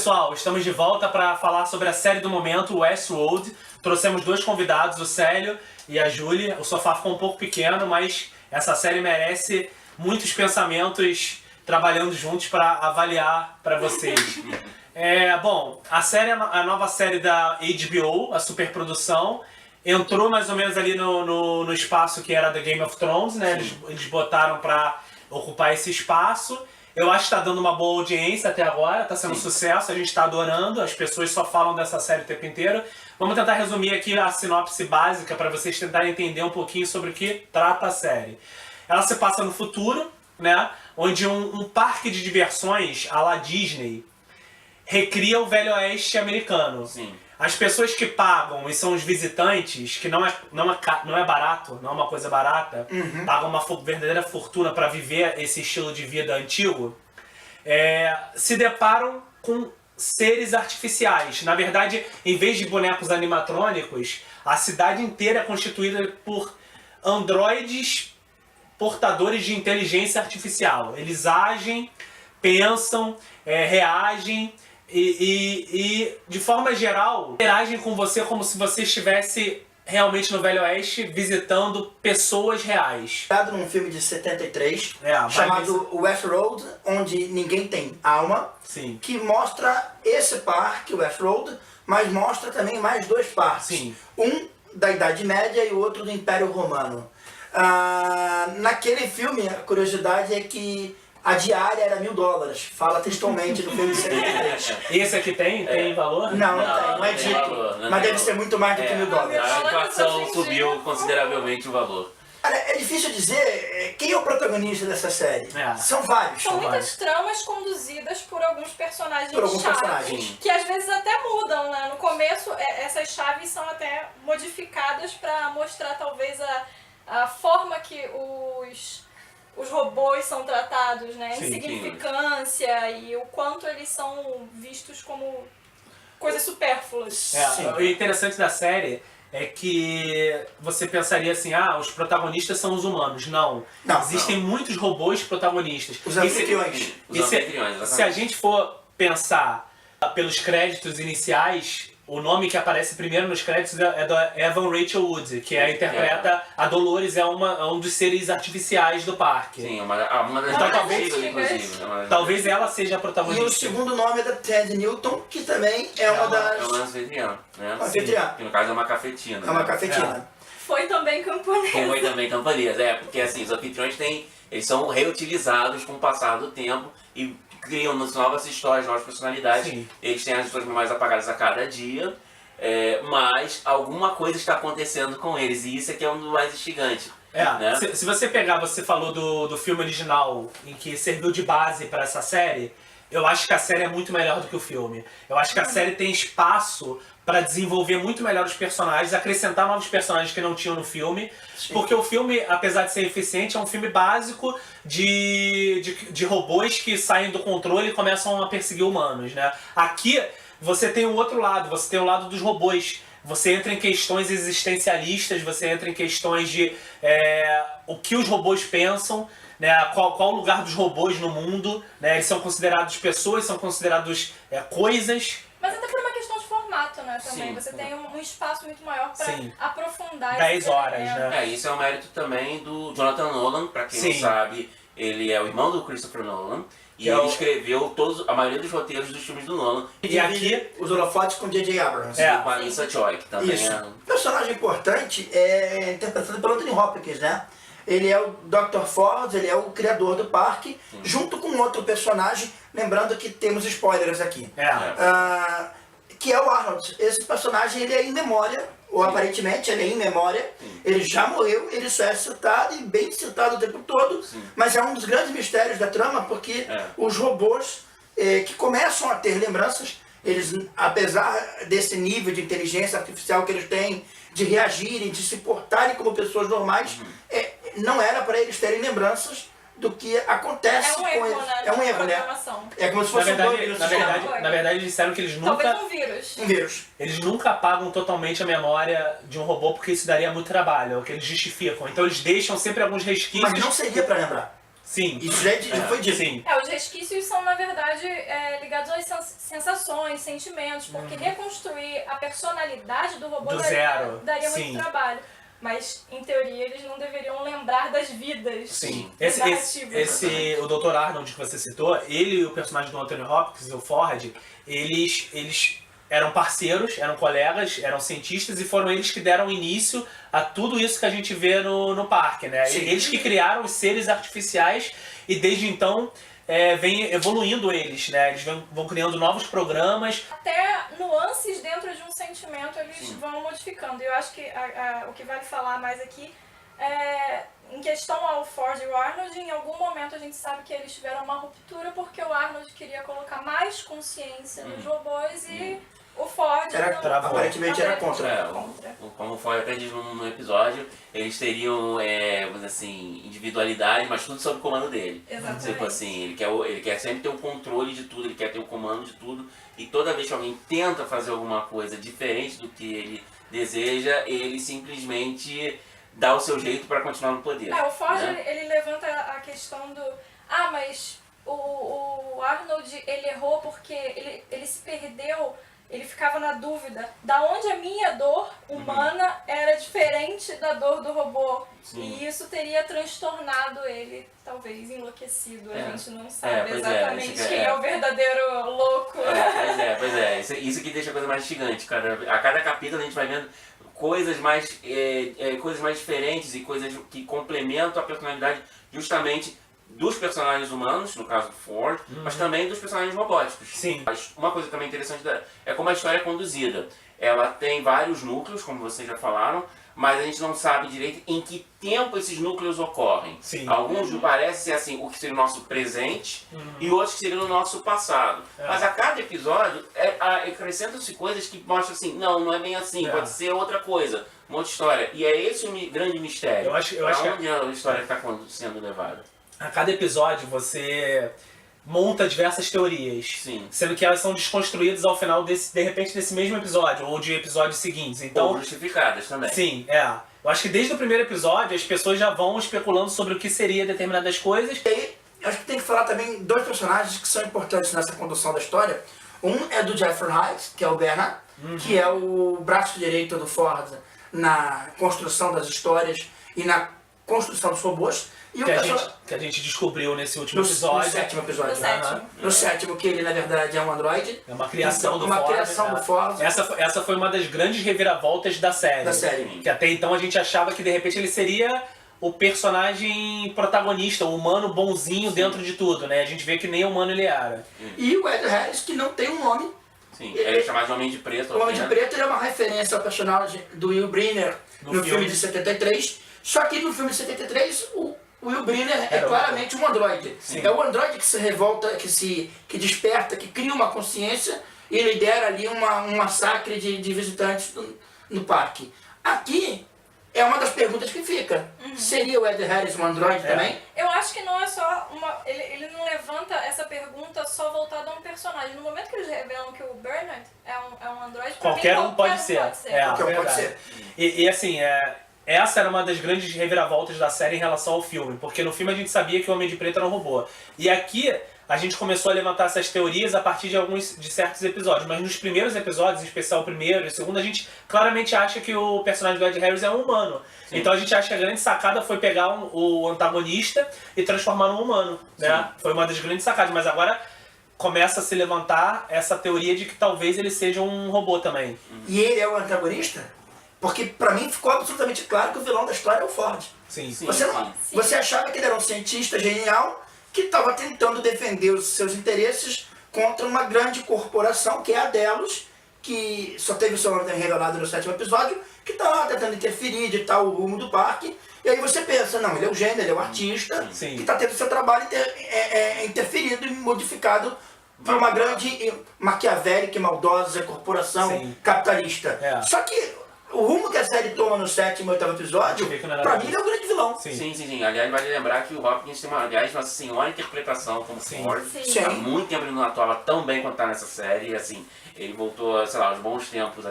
pessoal, estamos de volta para falar sobre a série do momento, Westworld. Trouxemos dois convidados, o Célio e a Júlia. O sofá ficou um pouco pequeno, mas essa série merece muitos pensamentos trabalhando juntos para avaliar para vocês. Bom, a série, a nova série da HBO, a superprodução, entrou mais ou menos ali no espaço que era da Game of Thrones, né? Eles botaram para ocupar esse espaço. Eu acho que está dando uma boa audiência até agora, está sendo um sucesso, a gente está adorando, as pessoas só falam dessa série o tempo inteiro. Vamos tentar resumir aqui a sinopse básica para vocês tentarem entender um pouquinho sobre o que trata a série. Ela se passa no futuro, né, onde um parque de diversões à la Disney recria o Velho Oeste americano. Sim. As pessoas que pagam e são os visitantes, que não é barato, não é uma coisa barata, pagam uma verdadeira fortuna para viver esse estilo de vida antigo, se deparam com seres artificiais. Na verdade, em vez de bonecos animatrônicos, a cidade inteira é constituída por androides portadores de inteligência artificial. Eles agem, pensam, reagem e de forma geral, interagem com você como se você estivesse realmente no Velho Oeste visitando pessoas reais. Baseado num filme de 73, chamado Westworld, onde ninguém tem alma, Sim. que mostra esse parque, Westworld, mas mostra também mais dois parques. Sim. Um da Idade Média e o outro do Império Romano. Naquele filme, a curiosidade é que a diária era $1000. Fala textualmente no filme de 73. Esse aqui tem valor? Não tem, não é tem dito. valor, não Mas tem deve ser muito mais do que $1000. A inflação subiu consideravelmente o valor. Olha, é difícil dizer quem é o protagonista dessa série. É. São vários. São muitas tramas conduzidas por alguns personagens chaves, personagens. que às vezes até mudam, né? No começo, essas chaves são até modificadas para mostrar talvez a forma que os robôs são tratados, né? Sim, Insignificância e o quanto eles são vistos como coisas supérfluas. O interessante da série é que você pensaria assim, os protagonistas são os humanos. Não. Existem muitos robôs protagonistas. Os anfitriões. Se a gente for pensar pelos créditos iniciais, o nome que aparece primeiro nos créditos é da Evan Rachel Wood, que interpreta a Dolores, é um dos seres artificiais do parque. Sim, uma das Então, talvez ela seja a E protagonista. o segundo nome é da Ted Newton, que também é uma das... É uma anfitriã, né? Anfitriã. Que no caso é uma cafetina. É uma cafetina. Foi também camponesa. Foi também campanhas, porque assim, os anfitriões eles são reutilizados com o passar do tempo e criam novas histórias, novas personalidades. Sim. Eles têm as histórias mais apagadas a cada dia, mas alguma coisa está acontecendo com eles, e isso é que é um dos mais instigantes. Né? Se você pegar, você falou do filme original, em que serviu de base para essa série, eu acho que a série é muito melhor do que o filme. Eu acho que a série tem espaço para desenvolver muito melhor os personagens, acrescentar novos personagens que não tinham no filme. Sim. Porque o filme, apesar de ser eficiente, é um filme básico de robôs que saem do controle e começam a perseguir humanos, né? Aqui você tem o outro lado, você tem o lado dos robôs. Você entra em questões existencialistas, você entra em questões de o que os robôs pensam, né, qual o lugar dos robôs no mundo, né, eles são considerados pessoas, são considerados coisas. Mas até por uma questão de formato, né, também. Sim. Você tem um espaço muito maior para aprofundar 10 horas, né? Isso é um mérito também do Jonathan Nolan, para quem não sabe, ele é o irmão do Christopher Nolan. E ele escreveu a maioria dos roteiros dos filmes do Nolan. E aqui, os holofotes com J.J. Abrams. Com a Lisa Choi, que também O personagem importante é interpretado pelo Anthony Hopkins, né? Ele é o Dr. Ford, ele é o criador do parque, junto com outro personagem, lembrando que temos spoilers aqui. Que é o Arnold. Esse personagem ele é em memória, ou aparentemente ele é em memória. Ele já morreu, ele só é citado e bem citado o tempo todo, mas é um dos grandes mistérios da trama, porque os robôs que começam a ter lembranças, eles, apesar desse nível de inteligência artificial que eles têm, de reagirem, de se portarem como pessoas normais, não era para eles terem lembranças do que acontece com eles. É um erro, né? É como se fosse na verdade, eles disseram que eles nunca... Talvez um vírus. Eles nunca apagam totalmente a memória de um robô, porque isso daria muito trabalho, é o que eles justificam. Então eles deixam sempre alguns resquícios. Mas não seria para lembrar. Sim. Isso já foi dito. Sim. Os resquícios são, na verdade, ligados às sensações, sentimentos, porque reconstruir a personalidade do robô Do zero. daria Sim. muito trabalho. Mas, em teoria, eles não deveriam lembrar das vidas. Sim. narrativas. O Dr. Arnold que você citou, ele e o personagem do Anthony Hopkins, o Ford, eles eram parceiros, eram colegas, eram cientistas e foram eles que deram início a tudo isso que a gente vê no parque, né? Sim. Eles que criaram os seres artificiais e desde então vem evoluindo eles, né? Eles vão criando novos programas. Até nuances dentro de um sentimento eles vão modificando. E eu acho que o que vale falar mais aqui é, em questão ao Ford e o Arnold, em algum momento a gente sabe que eles tiveram uma ruptura porque o Arnold queria colocar mais consciência nos robôs e o Ford aparentemente era contra. Como foi até diz no episódio, eles teriam, vamos dizer assim, individualidade, mas tudo sob o comando dele. Exatamente. Tipo assim, ele quer sempre ter o controle de tudo, ele quer ter o comando de tudo, e toda vez que alguém tenta fazer alguma coisa diferente do que ele deseja, ele simplesmente dá o seu jeito para continuar no poder. O Ford, né? ele levanta a questão do... mas o Arnold, ele errou porque ele se perdeu, ele ficava na dúvida da onde a minha dor humana era diferente da dor do robô. Sim. E isso teria transtornado ele, talvez enlouquecido. A gente não sabe pois exatamente isso quem é o verdadeiro louco. Pois é. Isso que deixa a coisa mais instigante, cara. A cada capítulo a gente vai vendo coisas mais diferentes e coisas que complementam a personalidade justamente dos personagens humanos, no caso do Ford, mas também dos personagens robóticos. Sim. Mas uma coisa também interessante é como a história é conduzida. Ela tem vários núcleos, como vocês já falaram, mas a gente não sabe direito em que tempo esses núcleos ocorrem. Sim. Alguns parecem ser assim, o que seria o nosso presente e outros que seriam o nosso passado. Mas a cada episódio acrescentam-se coisas que mostram assim, não é bem assim, pode ser outra coisa, uma outra história. E é esse o grande mistério. Eu acho onde a história está sendo levada. A cada episódio você monta diversas teorias, Sim. sendo que elas são desconstruídas ao final de repente desse mesmo episódio ou de episódios seguintes. Então, Ou justificadas também. sim, eu acho que desde o primeiro episódio as pessoas já vão especulando sobre o que seria determinadas coisas. E aí, acho que tem que falar também dois personagens que são importantes nessa condução da história. Um é do Jeffrey Wright, que é o Bernard, que é o braço direito do Ford na construção das histórias e na construção dos robôs. E Que a gente descobriu nesse último episódio. No sétimo episódio. No sétimo. No sétimo, que ele na verdade é um androide. É uma criação do Uma Ford. criação do Ford. Essa foi uma das grandes reviravoltas da série. Que até então a gente achava que de repente ele seria o personagem protagonista, o humano bonzinho dentro de tudo, né? A gente vê que nem humano ele era. E o Ed Harris, que não tem um nome. Sim, ele é chamado de Homem de Preto. O Homem de Preto ele é uma referência ao personagem do Will Brynner no filme de 73. Só que no filme de 73, o Will Brynner é claramente um androide. Sim. É o androide que se revolta, que desperta, que cria uma consciência e lidera ali um massacre de visitantes no parque. Aqui é uma das perguntas que fica. Seria o Ed Harris um androide também? Eu acho que não é só uma... Ele não levanta essa pergunta só voltada a um personagem. No momento que eles revelam que o Bernard é um androide, Qualquer um pode ser. Qualquer um pode ser. E assim, essa era uma das grandes reviravoltas da série em relação ao filme, porque no filme a gente sabia que o Homem de Preto era um robô. E aqui a gente começou a levantar essas teorias a partir de certos episódios, mas nos primeiros episódios, em especial o primeiro e o segundo, a gente claramente acha que o personagem do Ed Harris é um humano. Sim. Então a gente acha que a grande sacada foi pegar o antagonista e transformar num humano, né? Foi uma das grandes sacadas, mas agora começa a se levantar essa teoria de que talvez ele seja um robô também. E ele é o antagonista? Porque pra mim ficou absolutamente claro que o vilão da história é o Ford. Sim. Você achava que ele era um cientista genial que estava tentando defender os seus interesses contra uma grande corporação, que é a Delos, que só teve o seu nome revelado no sétimo episódio, que está lá tentando interferir, ditar o rumo do parque. E aí você pensa, não, ele é o gênio, ele é o artista, que está tendo o seu trabalho interferido e modificado por uma grande maquiavélica e maldosa corporação capitalista. Só que o rumo que a série toma no sétimo e oitavo episódio, pra mim, ele é o grande vilão. Sim. Aliás, vale lembrar que o Hopkins tem uma senhora interpretação como Ford. Há muito tempo ele não atuava tão bem quanto tá nessa série. Assim, ele voltou, sei lá, aos bons tempos,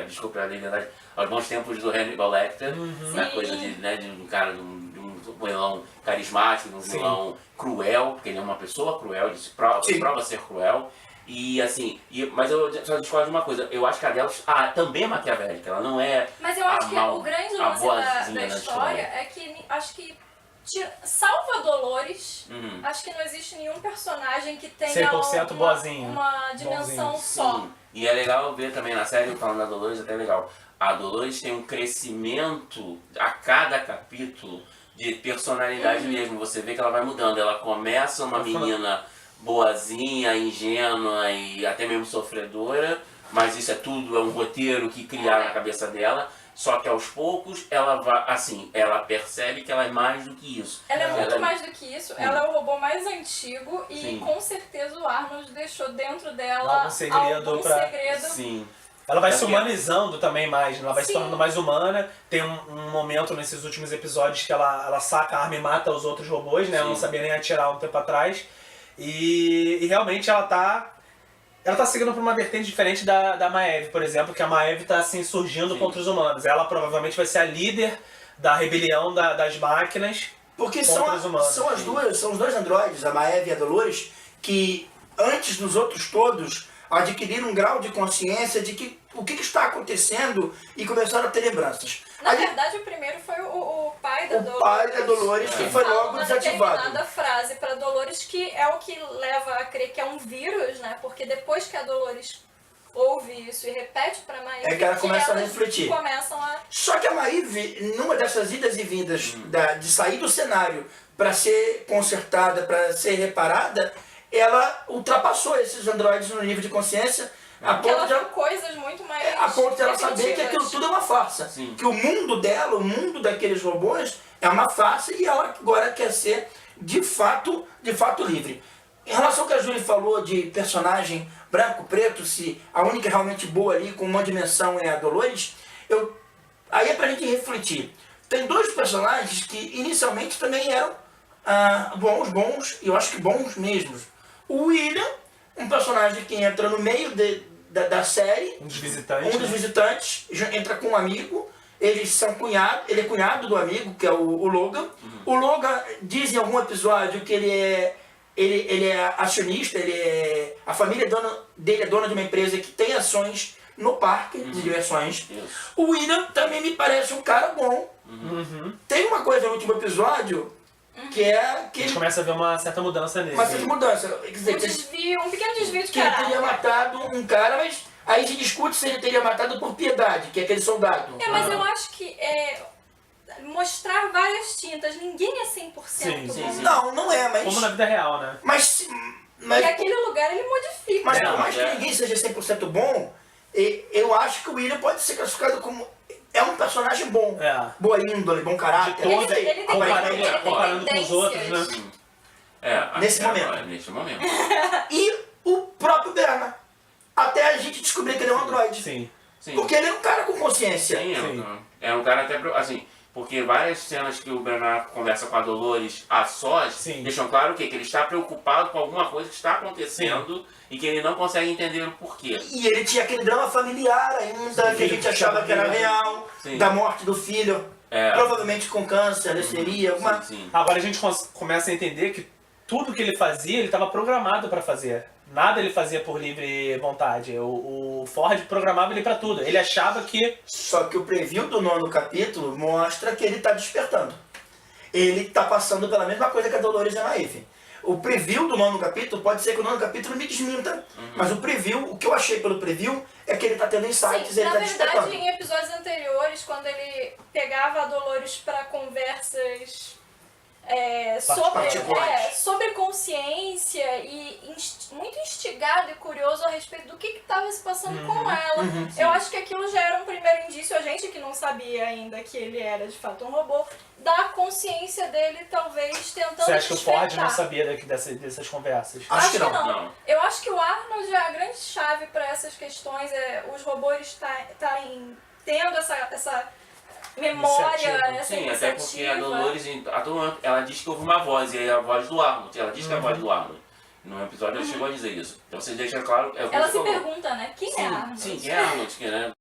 desculpa a verdade, aos bons tempos do Hannibal Lecter. Coisa de um cara, de um vilão carismático, de um vilão cruel, porque ele é uma pessoa cruel, ele se prova ser cruel. E assim, mas eu só discordo de uma coisa, eu acho que a Delos também é maquiavélica, ela não é. Mas eu acho que o grande lance da história é que acho que salva Dolores, acho que não existe nenhum personagem que tenha 100% boazinho. uma dimensão Bonzinho. só. Sim. E é legal ver também na série, falando da Dolores, até legal. A Dolores tem um crescimento a cada capítulo de personalidade mesmo. Você vê que ela vai mudando. Ela começa uma menina boazinha, ingênua e até mesmo sofredora, mas isso é tudo, é um roteiro que criaram na cabeça dela. Só que aos poucos ela vai, assim, ela percebe que ela é mais do que isso. Ela é muito mais do que isso, ela é o robô mais antigo e Sim. com certeza o Arnold deixou dentro dela algum segredo. Sim. Ela vai se humanizando também mais, ela vai se Sim. tornando mais humana. Tem um momento nesses últimos episódios que ela saca a arma e mata os outros robôs, né? Ela não Sim. sabia nem atirar um tempo atrás. E realmente ela tá seguindo por uma vertente diferente da Maeve, por exemplo, que a Maeve tá assim surgindo contra os humanos. Ela provavelmente vai ser a líder da rebelião das máquinas. Porque contra os humanos. são os dois androides, a Maeve e a Dolores, que antes dos outros todos adquiriram um grau de consciência de que o que está acontecendo e começaram a ter lembranças. Na Aí, verdade, o primeiro foi o pai da Dolores. o pai da Dolores, que foi logo Uma desativado. determinada frase para Dolores que é o que leva a crer que é um vírus, né? Porque depois que a Dolores ouve isso e repete para Maeve, É que ela começa a elas refletir. começam a... Só que a Maeve, numa dessas idas e vindas de sair do cenário para ser consertada, para ser reparada, ela ultrapassou esses androides no nível de consciência a Porque ela ponto de viu coisas muito mais a ponto de ela saber que definitivas. aquilo tudo é uma farsa. Sim. Que o mundo dela, o mundo daqueles robôs é uma farsa e ela agora quer ser de fato livre. Em relação ao que a Júlia falou de personagem branco, preto, se a única realmente boa ali com uma dimensão é a Dolores, aí é pra gente refletir. Tem dois personagens que inicialmente também eram bons, e eu acho que bons mesmos. O William, um personagem que entra no meio da série, Um dos visitantes. um dos visitantes, entra com um amigo, eles são cunhados, ele é cunhado do amigo, que é o Logan. O Logan diz em algum episódio que ele é acionista, a família dele é dona de uma empresa que tem ações no parque de diversões. Isso. O William também me parece um cara bom. Tem uma coisa no último episódio que é A que gente ele começa a ver uma certa mudança nele. uma certa mudança. Quer dizer, Um pequeno desvio de que ele teria caráter. matado um cara, mas aí se discute se ele teria matado por piedade, que é aquele soldado. Mas eu acho que mostrar várias tintas, ninguém é 100% Sim, bom. sim. Não é, mas... Como na vida real, né? Mas E aquele lugar ele modifica. Mas Não, por mais que é. ninguém seja 100% bom, eu acho que o William pode ser classificado como... É um personagem bom. É. Boa índole, bom caráter. De todos, Ele tem comparando com os outros, né? tendências. Sim. Nesse momento. Nesse momento. E o próprio Bernard. Até a gente descobrir que ele é um androide. Sim. Sim. Porque ele é um cara com consciência. Sim, Sim. é um cara até, assim, porque várias cenas que o Bernard conversa com a Dolores a sós, Sim. deixam claro o quê? Que ele está preocupado com alguma coisa que está acontecendo e que ele não consegue entender o porquê. E ele tinha aquele drama familiar ainda, que a gente achava que era real, Sim. da morte do filho, É. provavelmente com câncer, leucemia, alguma... Sim. Agora a gente começa a entender que tudo que ele fazia, ele estava programado para fazer. Nada ele fazia por livre vontade. O Ford programava ele para tudo. Ele achava que... Só que o preview do 9º capítulo mostra que ele está despertando. Ele está passando pela mesma coisa que a Dolores e a Maeve. O preview do 9º capítulo, pode ser que o 9º capítulo me desminta, mas o preview, o que eu achei pelo preview, é que ele está tendo insights, Sim, ele na está despertando. verdade, em episódios anteriores, quando ele pegava a Dolores para conversas particulares. sobre consciência e muito instigado e curioso a respeito do que estava se passando com ela. Eu acho que aquilo já era um primeiro indício, a gente que não sabia ainda que ele era de fato um robô, da consciência dele talvez tentando Você acha que o Ford não despertar. sabia dessas conversas? Acho que não. Não. Eu acho que o Arnold é a grande chave para essas questões, os robôs estarem tendo essa memória, Iniciativa. essa Sim, iniciativa. até porque a Dolores, a todo momento, ela diz que houve uma voz, e aí a voz do Arnold. Ela diz que é a voz do Arnold. No episódio ela chegou a dizer isso. Então você deixa claro... É o que Ela você se falou. pergunta, né? Quem é Arnold? Sim, quem é Arnold? Que, né?